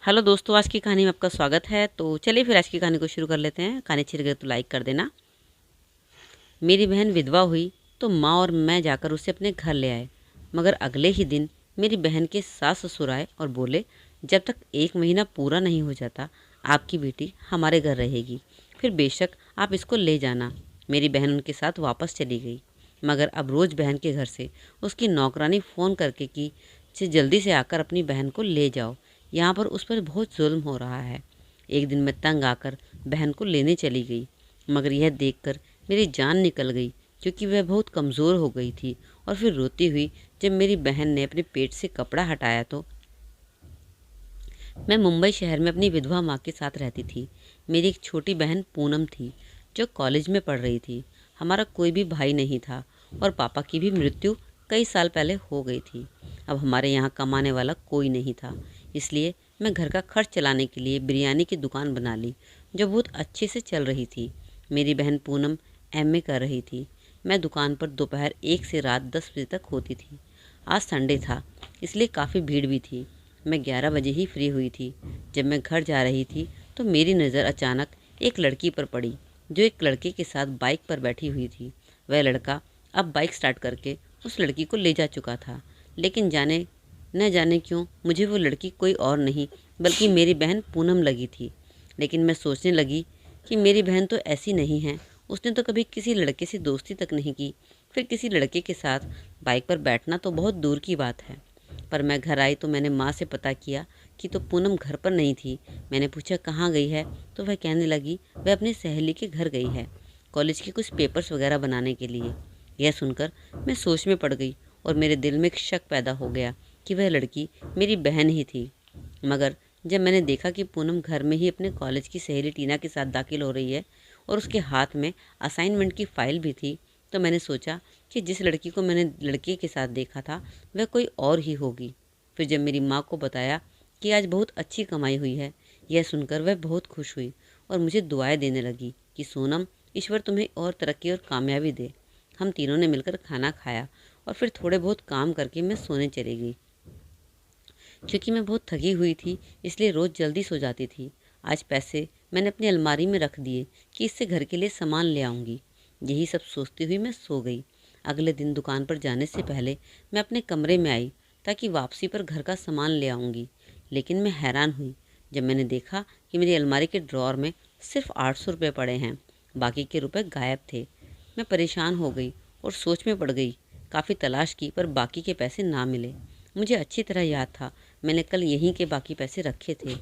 Hello दोस्तों, आज की कहानी में आपका स्वागत है। तो चलिए फिर आज की कहानी को शुरू कर लेते हैं। कहानी अच्छी लगे तो लाइक कर देना। मेरी बहन विधवा हुई तो माँ और मैं जाकर उसे अपने घर ले आए। मगर अगले ही दिन मेरी बहन के सास ससुर आए और बोले, जब तक 1 महीना पूरा नहीं हो जाता आपकी बेटी हमारे घर रहेगी, फिर बेशक आप इसको ले जाना। मेरी बहन उनके साथ वापस चली गई। मगर अब रोज़ बहन के घर से उसकी नौकरानी फ़ोन करके कि जल्दी से आकर अपनी बहन को ले जाओ, यहाँ पर उस पर बहुत जुल्म हो रहा है। एक दिन मैं तंग आकर बहन को लेने चली गई, मगर यह देखकर मेरी जान निकल गई, क्योंकि वह बहुत कमज़ोर हो गई थी। और फिर रोती हुई जब मेरी बहन ने अपने पेट से कपड़ा हटाया तो मैं मुंबई शहर में अपनी विधवा माँ के साथ रहती थी। मेरी एक छोटी बहन पूनम थी, जो कॉलेज में पढ़ रही थी। हमारा कोई भी भाई नहीं था और पापा की भी मृत्यु कई साल पहले हो गई थी। अब हमारे यहाँ कमाने वाला कोई नहीं था, इसलिए मैं घर का खर्च चलाने के लिए बिरयानी की दुकान बना ली, जो बहुत अच्छे से चल रही थी। मेरी बहन पूनम एमए कर रही थी। मैं दुकान पर दोपहर 1 से रात 10 बजे तक होती थी। आज संडे था, इसलिए काफ़ी भीड़ भी थी। मैं 11 बजे ही फ्री हुई थी। जब मैं घर जा रही थी तो मेरी नज़र अचानक एक लड़की पर पड़ी, जो एक लड़के के साथ बाइक पर बैठी हुई थी। वह लड़का अब बाइक स्टार्ट करके उस लड़की को ले जा चुका था, लेकिन न जाने क्यों मुझे वो लड़की कोई और नहीं बल्कि मेरी बहन पूनम लगी थी। लेकिन मैं सोचने लगी कि मेरी बहन तो ऐसी नहीं है। उसने तो कभी किसी लड़के से दोस्ती तक नहीं की, फिर किसी लड़के के साथ बाइक पर बैठना तो बहुत दूर की बात है। पर मैं घर आई तो मैंने माँ से पता किया कि तो पूनम घर पर नहीं थी। मैंने पूछा कहाँ गई है, तो वह कहने लगी वह अपनी सहेली के घर गई है, कॉलेज के कुछ पेपर्स वगैरह बनाने के लिए। यह सुनकर मैं सोच में पड़ गई और मेरे दिल में एक शक पैदा हो गया कि वह लड़की मेरी बहन ही थी। मगर जब मैंने देखा कि पूनम घर में ही अपने कॉलेज की सहेली टीना के साथ दाखिल हो रही है और उसके हाथ में असाइनमेंट की फ़ाइल भी थी, तो मैंने सोचा कि जिस लड़की को मैंने लड़के के साथ देखा था वह कोई और ही होगी। फिर जब मेरी माँ को बताया कि आज बहुत अच्छी कमाई हुई है, यह सुनकर वह बहुत खुश हुई और मुझे दुआएं देने लगी कि सोनम, ईश्वर तुम्हें और तरक्की और कामयाबी दे। हम तीनों ने मिलकर खाना खाया और फिर थोड़े बहुत काम करके मैं सोने चली गई। क्योंकि मैं बहुत थकी हुई थी, इसलिए रोज़ जल्दी सो जाती थी। आज पैसे मैंने अपनी अलमारी में रख दिए कि इससे घर के लिए सामान ले आऊँगी। यही सब सोचती हुई मैं सो गई। अगले दिन दुकान पर जाने से पहले मैं अपने कमरे में आई, ताकि वापसी पर घर का सामान ले आऊँगी। लेकिन मैं हैरान हुई जब मैंने देखा कि मेरी अलमारी के ड्रॉर में सिर्फ 800 रुपये पड़े हैं, बाकी के रुपए गायब थे। मैं परेशान हो गई और सोच में पड़ गई। काफ़ी तलाश की पर बाकी के पैसे ना मिले। मुझे अच्छी तरह याद था, मैंने कल यहीं के बाकी पैसे रखे थे।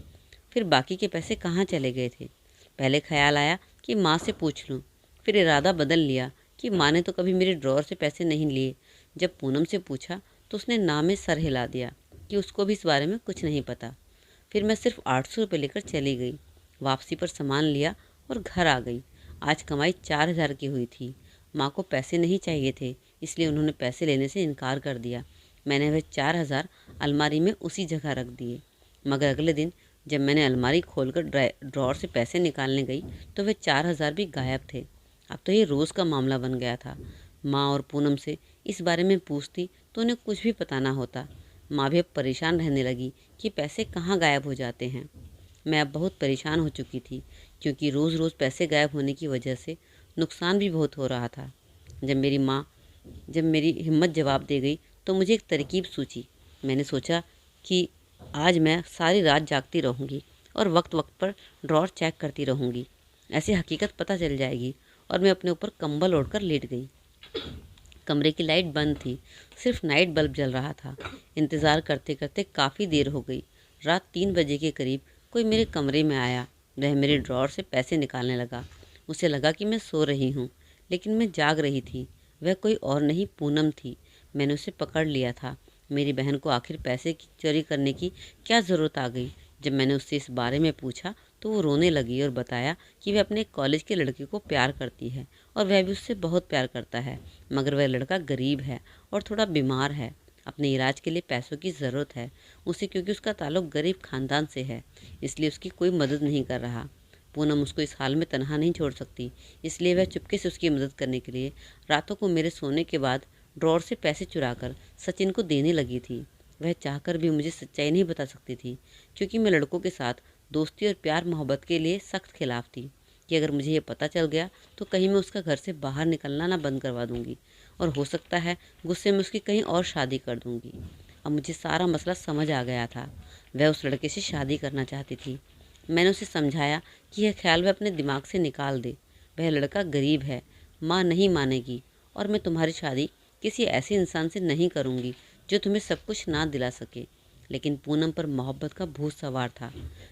फिर बाकी के पैसे कहाँ चले गए थे? पहले ख्याल आया कि माँ से पूछ लूँ, फिर इरादा बदल लिया कि माँ ने तो कभी मेरे ड्रॉर से पैसे नहीं लिए। जब पूनम से पूछा तो उसने ना में सर हिला दिया कि उसको भी इस बारे में कुछ नहीं पता। फिर मैं सिर्फ 800 रुपये लेकर चली गई। वापसी पर सामान लिया और घर आ गई। आज कमाई 4000 की हुई थी। माँ को पैसे नहीं चाहिए थे, इसलिए उन्होंने पैसे लेने से इनकार कर दिया। मैंने वह 4000 अलमारी में उसी जगह रख दिए। मगर अगले दिन जब मैंने अलमारी खोलकर ड्रॉर से पैसे निकालने गई तो वह 4000 भी गायब थे। अब तो ये रोज़ का मामला बन गया था। माँ और पूनम से इस बारे में पूछती तो उन्हें कुछ भी पता ना होता। माँ भी अब परेशान रहने लगी कि पैसे कहाँ गायब हो जाते हैं। मैं अब बहुत परेशान हो चुकी थी, क्योंकि रोज़ रोज़ पैसे गायब होने की वजह से नुकसान भी बहुत हो रहा था। जब मेरी हिम्मत जवाब दे गई तो मुझे एक तरकीब सूझी। मैंने सोचा कि आज मैं सारी रात जागती रहूँगी और वक्त वक्त पर ड्रॉर चेक करती रहूँगी। ऐसे हकीकत पता चल जाएगी। और मैं अपने ऊपर कंबल ओढ़कर लेट गई। कमरे की लाइट बंद थी, सिर्फ नाइट बल्ब जल रहा था। इंतज़ार करते करते काफ़ी देर हो गई। रात 3 बजे के करीब कोई मेरे कमरे में आया। वह मेरे ड्रॉर से पैसे निकालने लगा। उसे लगा कि मैं सो रही हूँ, लेकिन मैं जाग रही थी। वह कोई और नहीं, पूनम थी। मैंने उसे पकड़ लिया था। मेरी बहन को आखिर पैसे की चोरी करने की क्या ज़रूरत आ गई? जब मैंने उससे इस बारे में पूछा तो वो रोने लगी और बताया कि वह अपने कॉलेज के लड़के को प्यार करती है और वह भी उससे बहुत प्यार करता है, मगर वह लड़का गरीब है और थोड़ा बीमार है। अपने इलाज के लिए पैसों की ज़रूरत है उसे, क्योंकि उसका ताल्लुक गरीब खानदान से है, इसलिए उसकी कोई मदद नहीं कर रहा। पूनम उसको इस हाल में तनहा नहीं छोड़ सकती, इसलिए वह चुपके से उसकी मदद करने के लिए रातों को मेरे सोने के बाद ड्रॉर से पैसे चुराकर सचिन को देने लगी थी। वह चाहकर भी मुझे सच्चाई नहीं बता सकती थी, क्योंकि मैं लड़कों के साथ दोस्ती और प्यार मोहब्बत के लिए सख्त खिलाफ थी कि अगर मुझे ये पता चल गया तो कहीं मैं उसका घर से बाहर निकलना ना बंद करवा दूंगी और हो सकता है गुस्से में उसकी कहीं और शादी कर दूंगी। अब मुझे सारा मसला समझ आ गया था। वह उस लड़के से शादी करना चाहती थी। मैंने उसे समझाया कि यह ख्याल वह अपने दिमाग से निकाल दे। वह लड़का गरीब है, माँ नहीं मानेगी और मैं तुम्हारी शादी किसी ऐसे इंसान से नहीं करूँगी जो तुम्हें सब कुछ ना दिला सके। लेकिन पूनम पर मोहब्बत का भूत सवार था।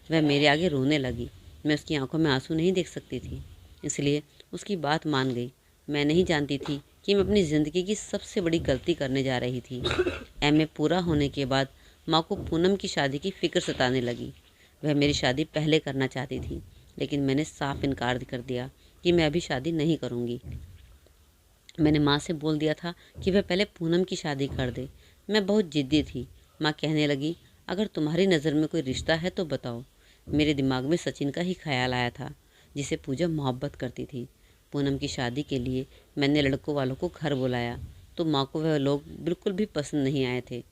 वह मेरे आगे रोने लगी। मैं उसकी आंखों में आंसू नहीं देख सकती थी, इसलिए उसकी बात मान गई। मैं नहीं जानती थी कि मैं अपनी ज़िंदगी की सबसे बड़ी गलती करने जा रही थी। एमए पूरा होने के बाद माँ को पूनम की शादी की फ़िक्र सताने लगी। वह मेरी शादी पहले करना चाहती थी, लेकिन मैंने साफ इनकार कर दिया कि मैं अभी शादी नहीं करूँगी। मैंने माँ से बोल दिया था कि वह पहले पूनम की शादी कर दे। मैं बहुत ज़िद्दी थी। माँ कहने लगी, अगर तुम्हारी नज़र में कोई रिश्ता है तो बताओ। मेरे दिमाग में सचिन का ही ख्याल आया था, जिसे पूजा मोहब्बत करती थी। पूनम की शादी के लिए मैंने लड़कों वालों को घर बुलाया, तो माँ को वह लोग बिल्कुल भी पसंद नहीं आए थे।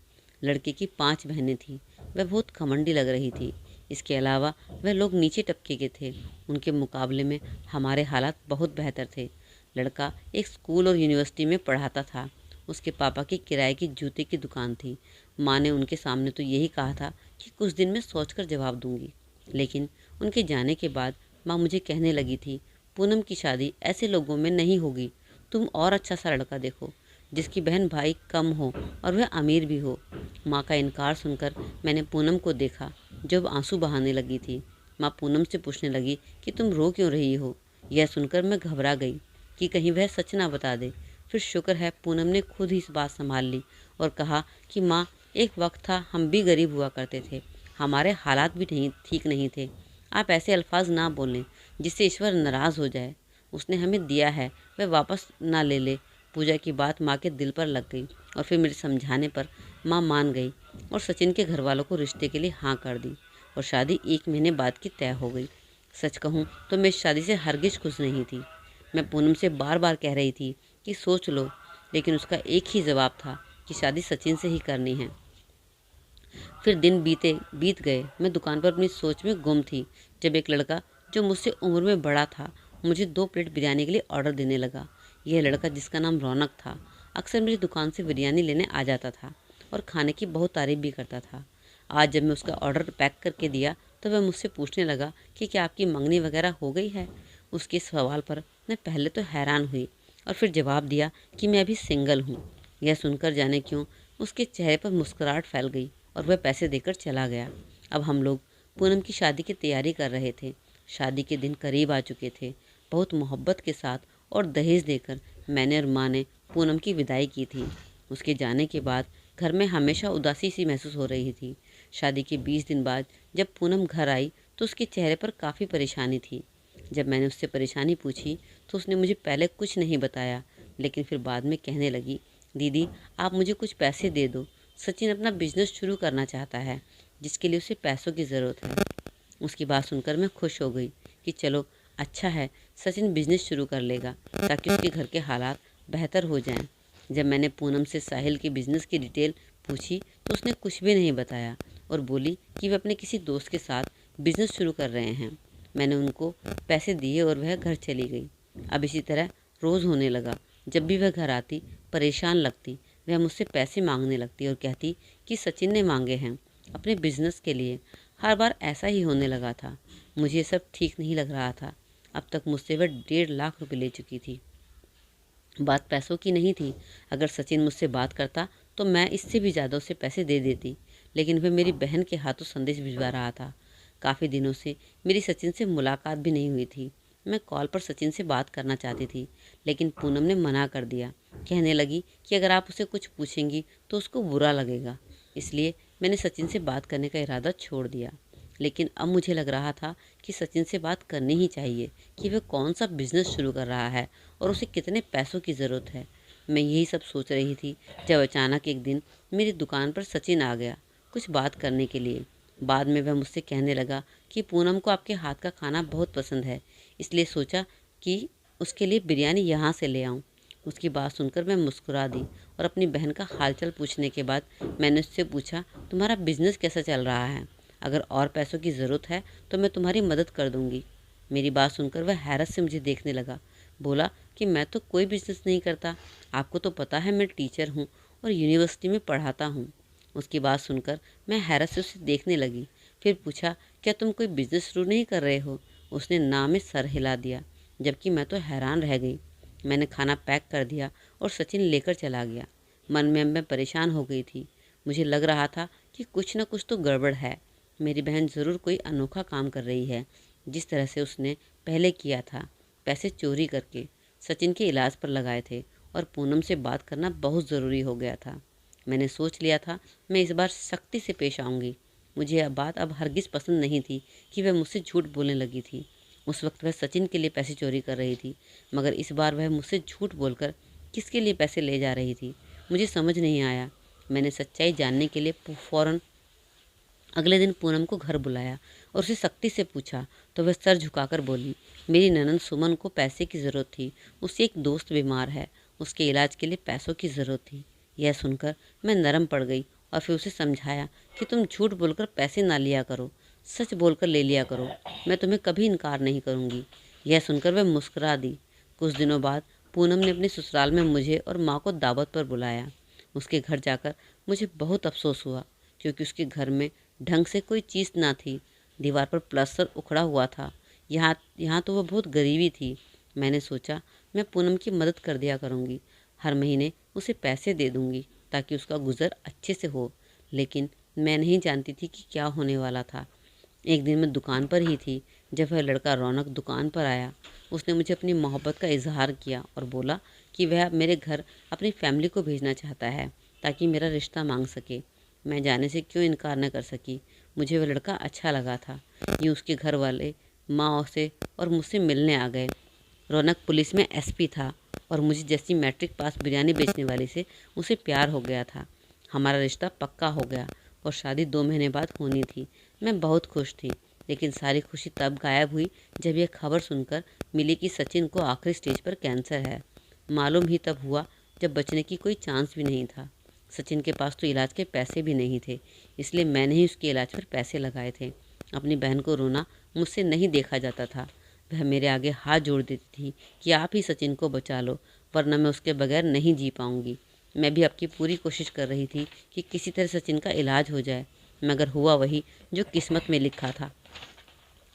लड़के की 5 बहनें थीं। वह बहुत घमंडी लग रही थी। इसके अलावा वह लोग नीचे तबके के थे। उनके मुकाबले में हमारे हालात बहुत बेहतर थे। लड़का एक स्कूल और यूनिवर्सिटी में पढ़ाता था। उसके पापा की किराए की जूते की दुकान थी। माँ ने उनके सामने तो यही कहा था कि कुछ दिन में सोचकर जवाब दूंगी, लेकिन उनके जाने के बाद माँ मुझे कहने लगी थी, पूनम की शादी ऐसे लोगों में नहीं होगी। तुम और अच्छा सा लड़का देखो, जिसकी बहन भाई कम हो और वह अमीर भी हो। माँ का इनकार सुनकर मैंने पूनम को देखा, जो अब आंसू बहाने लगी थी। माँ पूनम से पूछने लगी कि तुम रो क्यों रही हो। यह सुनकर मैं घबरा गई कि कहीं वह सच ना बता दे। फिर शुक्र है पूनम ने खुद ही इस बात संभाल ली और कहा कि माँ, एक वक्त था हम भी गरीब हुआ करते थे, हमारे हालात भी नहीं ठीक नहीं थे। आप ऐसे अल्फाज ना बोलें जिससे ईश्वर नाराज़ हो जाए। उसने हमें दिया है, वह वापस ना ले ले। पूजा की बात माँ के दिल पर लग गई और फिर मेरे समझाने पर माँ मान गई और सचिन के घर वालों को रिश्ते के लिए हाँ कर दी और शादी 1 महीने बाद की तय हो गई। सच कहूँ तो मैं इस शादी से हरगिज खुश नहीं थी। मैं पूनम से बार बार कह रही थी कि सोच लो, लेकिन उसका एक ही जवाब था कि शादी सचिन से ही करनी है। फिर दिन बीत गए। मैं दुकान पर अपनी सोच में गुम थी जब एक लड़का, जो मुझसे उम्र में बड़ा था, मुझे 2 प्लेट बिरयानी के लिए ऑर्डर देने लगा। यह लड़का, जिसका नाम रौनक था, अक्सर मेरी दुकान से बिरयानी लेने आ जाता था और खाने की बहुत तारीफ भी करता था। आज जब मैं उसका ऑर्डर पैक करके दिया तो वह मुझसे पूछने लगा कि क्या आपकी मंगनी वगैरह हो गई है। उसके सवाल पर मैं पहले तो हैरान हुई और फिर जवाब दिया कि मैं अभी सिंगल हूँ। यह सुनकर जाने क्यों उसके चेहरे पर मुस्कुराहट फैल गई और वह पैसे देकर चला गया। अब हम लोग पूनम की शादी की तैयारी कर रहे थे। शादी के दिन करीब आ चुके थे। बहुत मोहब्बत के साथ और दहेज देकर मैंने और माँ ने पूनम की विदाई की थी। उसके जाने के बाद घर में हमेशा उदासी सी महसूस हो रही थी। शादी के 20 दिन बाद जब पूनम घर आई तो उसके चेहरे पर काफ़ी परेशानी थी। जब मैंने उससे परेशानी पूछी तो उसने मुझे पहले कुछ नहीं बताया, लेकिन फिर बाद में कहने लगी, दीदी आप मुझे कुछ पैसे दे दो। सचिन अपना बिजनेस शुरू करना चाहता है, जिसके लिए उसे पैसों की ज़रूरत है। उसकी बात सुनकर मैं खुश हो गई कि चलो अच्छा है, सचिन बिजनेस शुरू कर लेगा ताकि उसके घर के हालात बेहतर हो जाएं। जब मैंने पूनम से साहिल के बिज़नेस की डिटेल पूछी तो उसने कुछ भी नहीं बताया और बोली कि वे अपने किसी दोस्त के साथ बिजनेस शुरू कर रहे हैं। मैंने उनको पैसे दिए और वह घर चली गई। अब इसी तरह रोज़ होने लगा। जब भी वह घर आती परेशान लगती, वह मुझसे पैसे मांगने लगती और कहती कि सचिन ने मांगे हैं अपने बिजनेस के लिए। हर बार ऐसा ही होने लगा था। मुझे ये सब ठीक नहीं लग रहा था। अब तक मुझसे वह 1.5 लाख रुपए ले चुकी थी। बात पैसों की नहीं थी। अगर सचिन मुझसे बात करता तो मैं इससे भी ज़्यादा उसे पैसे दे देती, लेकिन वह मेरी बहन के हाथों संदेश भिजवा रहा था। काफ़ी दिनों से मेरी सचिन से मुलाकात भी नहीं हुई थी। मैं कॉल पर सचिन से बात करना चाहती थी, लेकिन पूनम ने मना कर दिया। कहने लगी कि अगर आप उसे कुछ पूछेंगी तो उसको बुरा लगेगा। इसलिए मैंने सचिन से बात करने का इरादा छोड़ दिया। लेकिन अब मुझे लग रहा था कि सचिन से बात करनी ही चाहिए कि वह कौन सा बिजनेस शुरू कर रहा है और उसे कितने पैसों की ज़रूरत है। मैं यही सब सोच रही थी जब अचानक एक दिन मेरी दुकान पर सचिन आ गया कुछ बात करने के लिए। बाद में वह मुझसे कहने लगा कि पूनम को आपके हाथ का खाना बहुत पसंद है, इसलिए सोचा कि उसके लिए बिरयानी यहाँ से ले आऊँ। उसकी बात सुनकर मैं मुस्कुरा दी और अपनी बहन का हालचाल पूछने के बाद मैंने उससे पूछा, तुम्हारा बिजनेस कैसा चल रहा है? अगर और पैसों की ज़रूरत है तो मैं तुम्हारी मदद कर दूंगी। मेरी बात सुनकर वह हैरत से मुझे देखने लगा। बोला कि मैं तो कोई बिजनेस नहीं करता, आपको तो पता है मैं टीचर हूँ और यूनिवर्सिटी में पढ़ाता हूँ। उसकी बात सुनकर मैं हैरत से उसे देखने लगी। फिर पूछा, क्या तुम कोई बिजनेस शुरू नहीं कर रहे हो? उसने ना में सर हिला दिया, जबकि मैं तो हैरान रह गई। मैंने खाना पैक कर दिया और सचिन लेकर चला गया। मन में मैं परेशान हो गई थी। मुझे लग रहा था कि कुछ न कुछ तो गड़बड़ है। मेरी बहन ज़रूर कोई अनोखा काम कर रही है, जिस तरह से उसने पहले किया था, पैसे चोरी करके सचिन के इलाज पर लगाए थे और पूनम से बात करना बहुत ज़रूरी हो गया था। मैंने सोच लिया था मैं इस बार सख्ती से पेश आऊँगी। मुझे यह बात अब हरगिज़ पसंद नहीं थी कि वह मुझसे झूठ बोलने लगी थी। उस वक्त वह सचिन के लिए पैसे चोरी कर रही थी, मगर इस बार वह मुझसे झूठ बोलकर किसके लिए पैसे ले जा रही थी, मुझे समझ नहीं आया। मैंने सच्चाई जानने के लिए फ़ौरन अगले दिन पूनम को घर बुलाया और उसे सख्ती से पूछा तो वह सर झुकाकर बोली, मेरी ननंद सुमन को पैसे की ज़रूरत थी, उसकी एक दोस्त बीमार है, उसके इलाज के लिए पैसों की ज़रूरत थी। यह सुनकर मैं नरम पड़ गई और फिर उसे समझाया कि तुम झूठ बोलकर पैसे ना लिया करो, सच बोलकर ले लिया करो, मैं तुम्हें कभी इनकार नहीं करूँगी। यह सुनकर वह मुस्कुरा दी। कुछ दिनों बाद पूनम ने अपने ससुराल में मुझे और माँ को दावत पर बुलाया। उसके घर जाकर मुझे बहुत अफसोस हुआ, क्योंकि उसके घर में ढंग से कोई चीज़ ना थी। दीवार पर प्लास्टर उखड़ा हुआ था। यहाँ यहाँ तो वह बहुत गरीबी थी। मैंने सोचा मैं पूनम की मदद कर दिया करूँगी, हर महीने उसे पैसे दे दूँगी ताकि उसका गुज़र अच्छे से हो। लेकिन मैं नहीं जानती थी कि क्या होने वाला था। एक दिन मैं दुकान पर ही थी जब वह लड़का रौनक दुकान पर आया। उसने मुझे अपनी मोहब्बत का इजहार किया और बोला कि वह मेरे घर अपनी फैमिली को भेजना चाहता है ताकि मेरा रिश्ता मांग सके। मैं जाने से क्यों इनकार न कर सकी। मुझे वह लड़का अच्छा लगा था। यूँ उसके घर वाले माँ से और मुझसे मिलने आ गए। रौनक पुलिस में एसपी था और मुझे जैसी मैट्रिक पास बिरयानी बेचने वाली से उसे प्यार हो गया था। हमारा रिश्ता पक्का हो गया और शादी 2 महीने बाद होनी थी। मैं बहुत खुश थी, लेकिन सारी खुशी तब गायब हुई जब यह खबर सुनकर मिली कि सचिन को आखिरी स्टेज पर कैंसर है। मालूम ही तब हुआ जब बचने की कोई चांस भी नहीं था। सचिन के पास तो इलाज के पैसे भी नहीं थे, इसलिए मैंने ही उसके इलाज पर पैसे लगाए थे। अपनी बहन को रोना मुझसे नहीं देखा जाता था। वह मेरे आगे हाथ जोड़ देती थी कि आप ही सचिन को बचा लो, वरना मैं उसके बगैर नहीं जी पाऊंगी। मैं भी आपकी पूरी कोशिश कर रही थी कि किसी तरह सचिन का इलाज हो जाए, मगर हुआ वही जो किस्मत में लिखा था।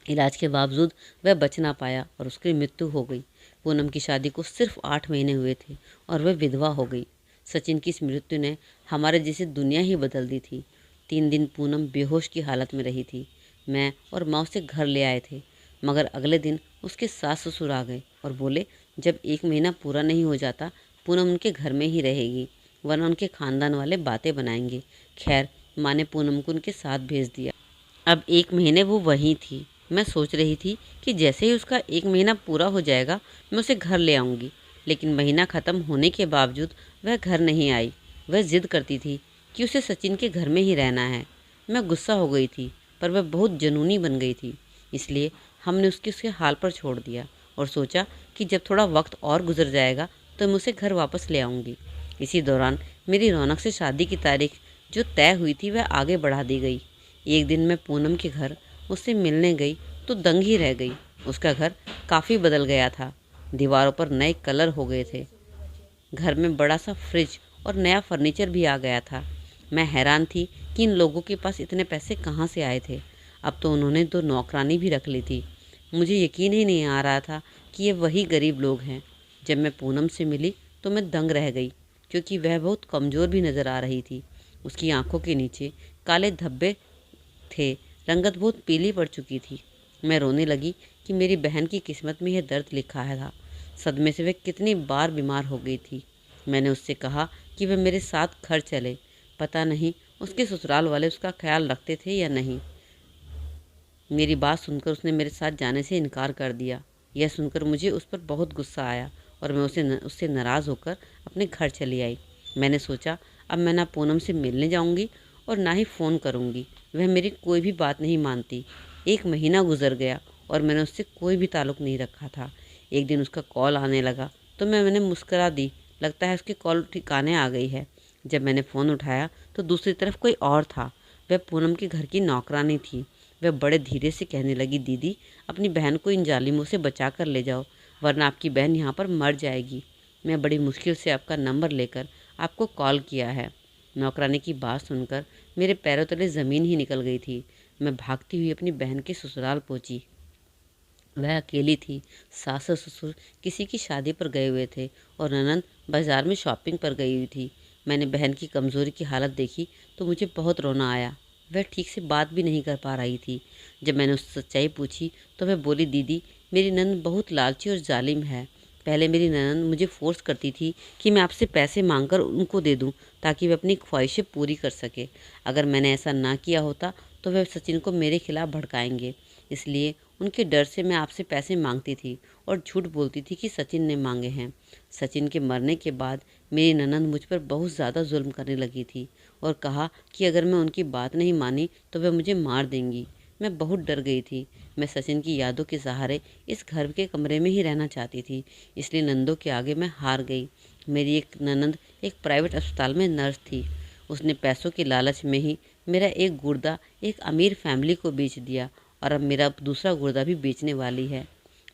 इलाज के बावजूद वह बच ना पाया और उसकी मृत्यु हो गई। पूनम की शादी को सिर्फ 8 महीने हुए थे और वह विधवा हो गई। सचिन की इस मृत्यु ने हमारे जैसी दुनिया ही बदल दी थी। 3 दिन पूनम बेहोश की हालत में रही थी। मैं और माँ उसे घर ले आए थे, मगर अगले दिन उसके सास ससुर आ गए और बोले जब 1 महीना पूरा नहीं हो जाता पूनम उनके घर में ही रहेगी, वरना उनके खानदान वाले बातें बनाएंगे। खैर, माँ ने पूनम को उनके साथ भेज दिया। अब 1 महीने वो वहीं थी। मैं सोच रही थी कि जैसे ही उसका 1 महीना पूरा हो जाएगा मैं उसे घर ले आऊँगी, लेकिन महीना ख़त्म होने के बावजूद वह घर नहीं आई। वह ज़िद करती थी कि उसे सचिन के घर में ही रहना है। मैं गुस्सा हो गई थी, पर वह बहुत जुनूनी बन गई थी, इसलिए हमने उसके हाल पर छोड़ दिया और सोचा कि जब थोड़ा वक्त और गुजर जाएगा तो मैं उसे घर वापस ले आऊँगी। इसी दौरान मेरी रौनक से शादी की तारीख जो तय हुई थी वह आगे बढ़ा दी गई। एक दिन मैं पूनम के घर उससे मिलने गई तो दंग ही रह गई। उसका घर काफ़ी बदल गया था। दीवारों पर नए कलर हो गए थे। घर में बड़ा सा फ्रिज और नया फर्नीचर भी आ गया था। मैं हैरान थी कि इन लोगों के पास इतने पैसे कहाँ से आए थे। अब तो उन्होंने 2 नौकरानी भी रख ली थी। मुझे यकीन ही नहीं आ रहा था कि ये वही गरीब लोग हैं। जब मैं पूनम से मिली तो मैं दंग रह गई, क्योंकि वह बहुत कमज़ोर भी नज़र आ रही थी। उसकी आंखों के नीचे काले धब्बे थे, रंगत बहुत पीली पड़ चुकी थी। मैं रोने लगी कि मेरी बहन की किस्मत में यह दर्द लिखा है था। सदमे से वह कितनी बार बीमार हो गई थी। मैंने उससे कहा कि वह मेरे साथ घर चले। पता नहीं उसके ससुराल वाले उसका ख्याल रखते थे या नहीं। मेरी बात सुनकर उसने मेरे साथ जाने से इनकार कर दिया। यह सुनकर मुझे उस पर बहुत गुस्सा आया और मैं उससे नाराज़ होकर अपने घर चली आई। मैंने सोचा अब मैं ना पूनम से मिलने जाऊंगी और ना ही फ़ोन करूंगी। वह मेरी कोई भी बात नहीं मानती। 1 महीना गुजर गया और मैंने उससे कोई भी ताल्लुक़ नहीं रखा था। एक दिन उसका कॉल आने लगा तो मैंने मुस्करा दी लगता है उसकी कॉल ठिकाने आ गई है। जब मैंने फ़ोन उठाया तो दूसरी तरफ कोई और था। वह पूनम के घर की नौकरानी थी। वह बड़े धीरे से कहने लगी, दीदी अपनी बहन को इन जालिमों से बचा कर ले जाओ, वरना आपकी बहन यहाँ पर मर जाएगी। मैं बड़ी मुश्किल से आपका नंबर लेकर आपको कॉल किया है। नौकरानी की बात सुनकर मेरे पैरों तले ज़मीन ही निकल गई थी। मैं भागती हुई अपनी बहन के ससुराल पहुंची। वह अकेली थी। सास और ससुर किसी की शादी पर गए हुए थे और ननंद बाजार में शॉपिंग पर गई हुई थी। मैंने बहन की कमज़ोरी की हालत देखी तो मुझे बहुत रोना आया। वह ठीक से बात भी नहीं कर पा रही थी। जब मैंने उससे सच्चाई पूछी तो वह बोली, दीदी मेरी ननंद बहुत लालची और जालिम है। पहले मेरी ननंद मुझे फोर्स करती थी कि मैं आपसे पैसे मांगकर उनको दे दूं ताकि वह अपनी ख्वाहिशें पूरी कर सके। अगर मैंने ऐसा ना किया होता तो वह सचिन को मेरे खिलाफ भड़काएंगे, इसलिए उनके डर से मैं आपसे पैसे मांगती थी और झूठ बोलती थी कि सचिन ने मांगे हैं। सचिन के मरने के बाद मेरी ननंद मुझ पर बहुत ज़्यादा जुल्म करने लगी थी और कहा कि अगर मैं उनकी बात नहीं मानी तो वह मुझे मार देंगी। मैं बहुत डर गई थी। मैं सचिन की यादों के सहारे इस घर के कमरे में ही रहना चाहती थी, इसलिए नंदों के आगे मैं हार गई। मेरी एक ननंद एक प्राइवेट अस्पताल में नर्स थी। उसने पैसों के लालच में ही मेरा एक गुर्दा एक अमीर फैमिली को बेच दिया और अब मेरा दूसरा गुर्दा भी बेचने वाली है।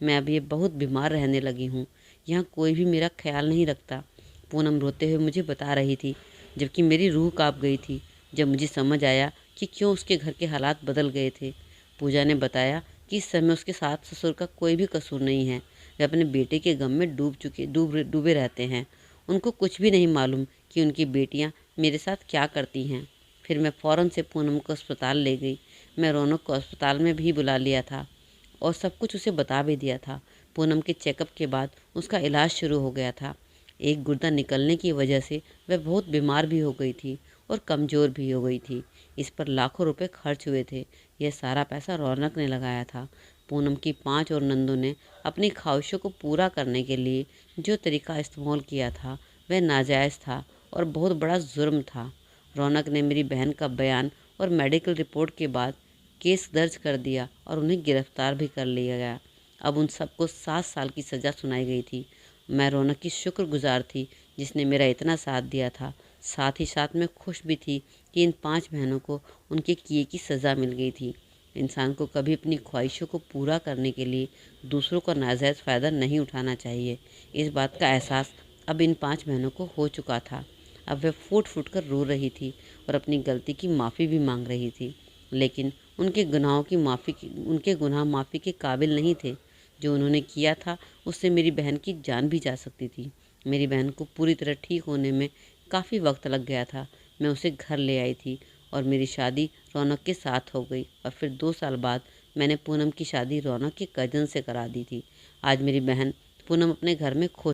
मैं अब ये बहुत बीमार रहने लगी हूँ। यहाँ कोई भी मेरा ख्याल नहीं रखता। पूनम रोते हुए मुझे बता रही थी, जबकि मेरी रूह कांप गई थी जब मुझे समझ आया कि क्यों उसके घर के हालात बदल गए थे। पूजा ने बताया कि इस समय उसके सास ससुर का कोई भी कसूर नहीं है। वे अपने बेटे के गम में डूबे रहते हैं। उनको कुछ भी नहीं मालूम कि उनकी बेटियां मेरे साथ क्या करती हैं। फिर मैं फ़ौरन से पूनम को अस्पताल ले गई। मैं रौनक को अस्पताल में भी बुला लिया था और सब कुछ उसे बता भी दिया था। पूनम के चेकअप के बाद उसका इलाज शुरू हो गया था। एक गुर्दा निकलने की वजह से वह बहुत बीमार भी हो गई थी और कमज़ोर भी हो गई थी। इस पर लाखों रुपए खर्च हुए थे। यह सारा पैसा रौनक ने लगाया था। पूनम की 5 और नंदों ने अपनी ख्वाहिशों को पूरा करने के लिए जो तरीका इस्तेमाल किया था वह नाजायज़ था और बहुत बड़ा जुर्म था। रौनक ने मेरी बहन का बयान और मेडिकल रिपोर्ट के बाद केस दर्ज कर दिया और उन्हें गिरफ्तार भी कर लिया गया। अब उन सबको 7 साल की सज़ा सुनाई गई थी। मैं रौनक की शुक्रगुजार थी जिसने मेरा इतना साथ दिया था। साथ ही साथ मैं खुश भी थी कि इन 5 बहनों को उनके किए की सज़ा मिल गई थी। इंसान को कभी अपनी ख्वाहिशों को पूरा करने के लिए दूसरों का नाजायज़ फ़ायदा नहीं उठाना चाहिए। इस बात का एहसास अब इन 5 बहनों को हो चुका था। अब वह फूट फूट कर रो रही थी और अपनी गलती की माफ़ी भी मांग रही थी, लेकिन उनके गुनाह माफ़ी के काबिल नहीं थे। जो उन्होंने किया था उससे मेरी बहन की जान भी जा सकती थी। मेरी बहन को पूरी तरह ठीक होने में काफ़ी वक्त लग गया था। मैं उसे घर ले आई थी और मेरी शादी रौनक के साथ हो गई और फिर 2 साल बाद मैंने पूनम की शादी रौनक के कज़न से करा दी थी। आज मेरी बहन पूनम अपने घर में खुश